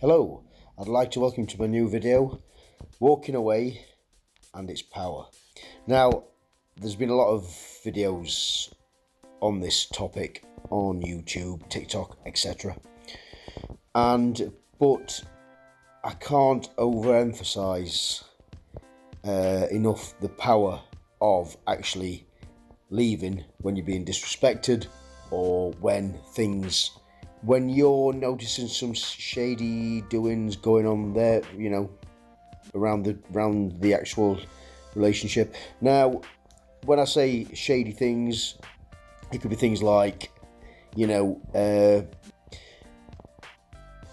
Hello, I'd like to welcome you to my new video, Walking Away and Its Power. Now, there's been a lot of videos on this topic on YouTube, TikTok, etc. But I can't overemphasize enough the power of actually leaving when you're being disrespected or when you're noticing some shady doings going on there, around the actual relationship. Now, when I say shady things, it could be things like,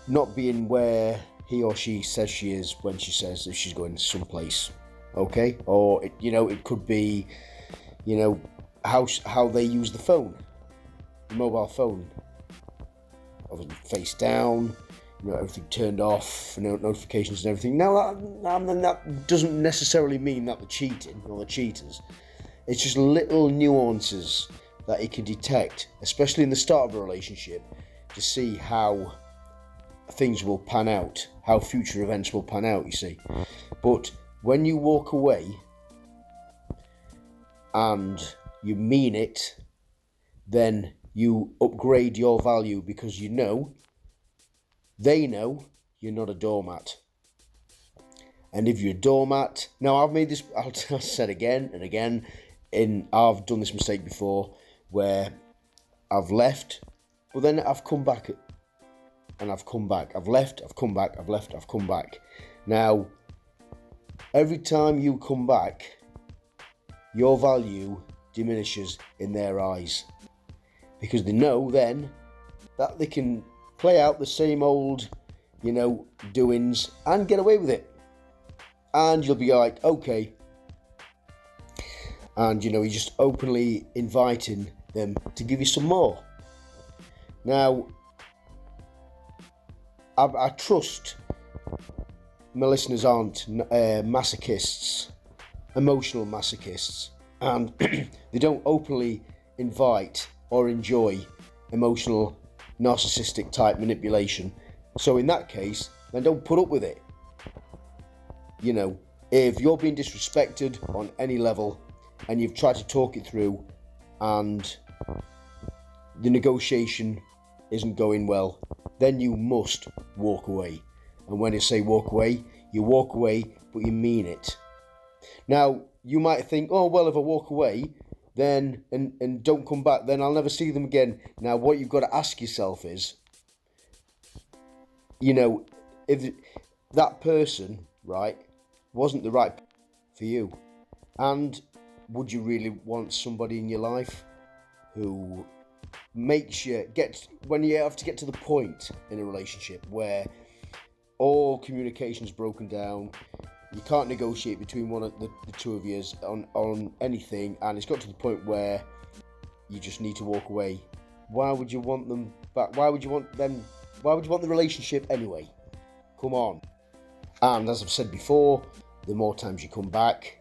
not being where he or she says she is when she says that she's going someplace, okay? Or, it could be, how they use the phone, the mobile phone. Obviously face down, everything turned off, notifications and everything. Now that doesn't necessarily mean that they're cheating or the cheaters. It's just little nuances that you can detect, especially in the start of a relationship, to see how things will pan out, how future events will pan out, you see. But when you walk away and you mean it, then you upgrade your value because they know you're not a doormat. And if you're a doormat, now I've said again and again, I've done this mistake before where I've left, but then I've come back and I've come back. I've left, I've come back, I've left, I've come back. Now, every time you come back, your value diminishes in their eyes. Because they know then that they can play out the same old, doings and get away with it. And you'll be like, okay. And, you're just openly inviting them to give you some more. Now, I trust my listeners aren't masochists, emotional masochists. And they don't openly invite or enjoy emotional, narcissistic type manipulation. So in that case, then don't put up with it. If you're being disrespected on any level and you've tried to talk it through and the negotiation isn't going well, then you must walk away. And when I say walk away, you walk away, but you mean it. Now, you might think, oh, well, if I walk away, then and don't come back, then I'll never see them again. Now, what you've got to ask yourself is, if that person, right, wasn't the right for you, and would you really want somebody in your life who makes you when you have to get to the point in a relationship where all communication's broken down, you can't negotiate between one of the two of you on anything, and it's got to the point where you just need to walk away. Why would you want them back? Why would you want the relationship anyway? Come on. And as I've said before, the more times you come back,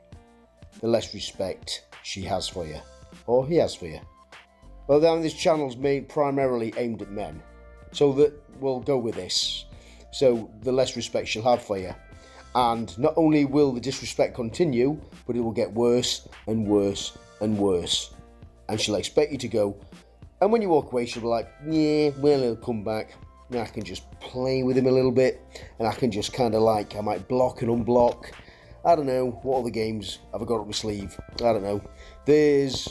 the less respect she has for you, or he has for you. Well, then this channel's primarily aimed at men, so that we'll go with this. So the less respect she'll have for you. And not only will the disrespect continue, but it will get worse and worse and worse. And she'll expect you to go. And when you walk away, she'll be like, yeah, well, he'll come back. And I can just play with him a little bit. And I can just I might block and unblock. I don't know. What other games have I got up my sleeve? I don't know. There's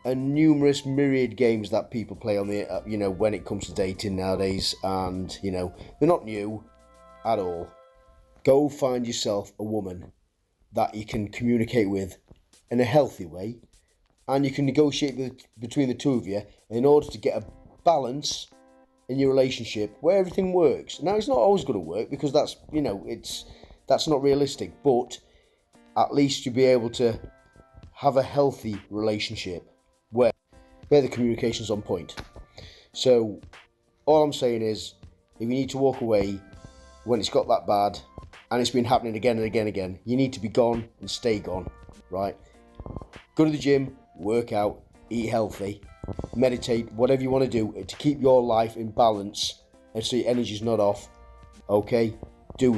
a numerous myriad games that people play on the, when it comes to dating nowadays. And, they're not new at all. Go find yourself a woman that you can communicate with in a healthy way, and you can negotiate between the two of you in order to get a balance in your relationship where everything works. Now, it's not always going to work because that's not realistic, but at least you'll be able to have a healthy relationship where the communication's on point. So all I'm saying is, if you need to walk away when it's got that bad, and it's been happening again and again and again, you need to be gone and stay gone, right? Go to the gym, work out, eat healthy, meditate, whatever you want to do to keep your life in balance and so your energy's not off, Okay?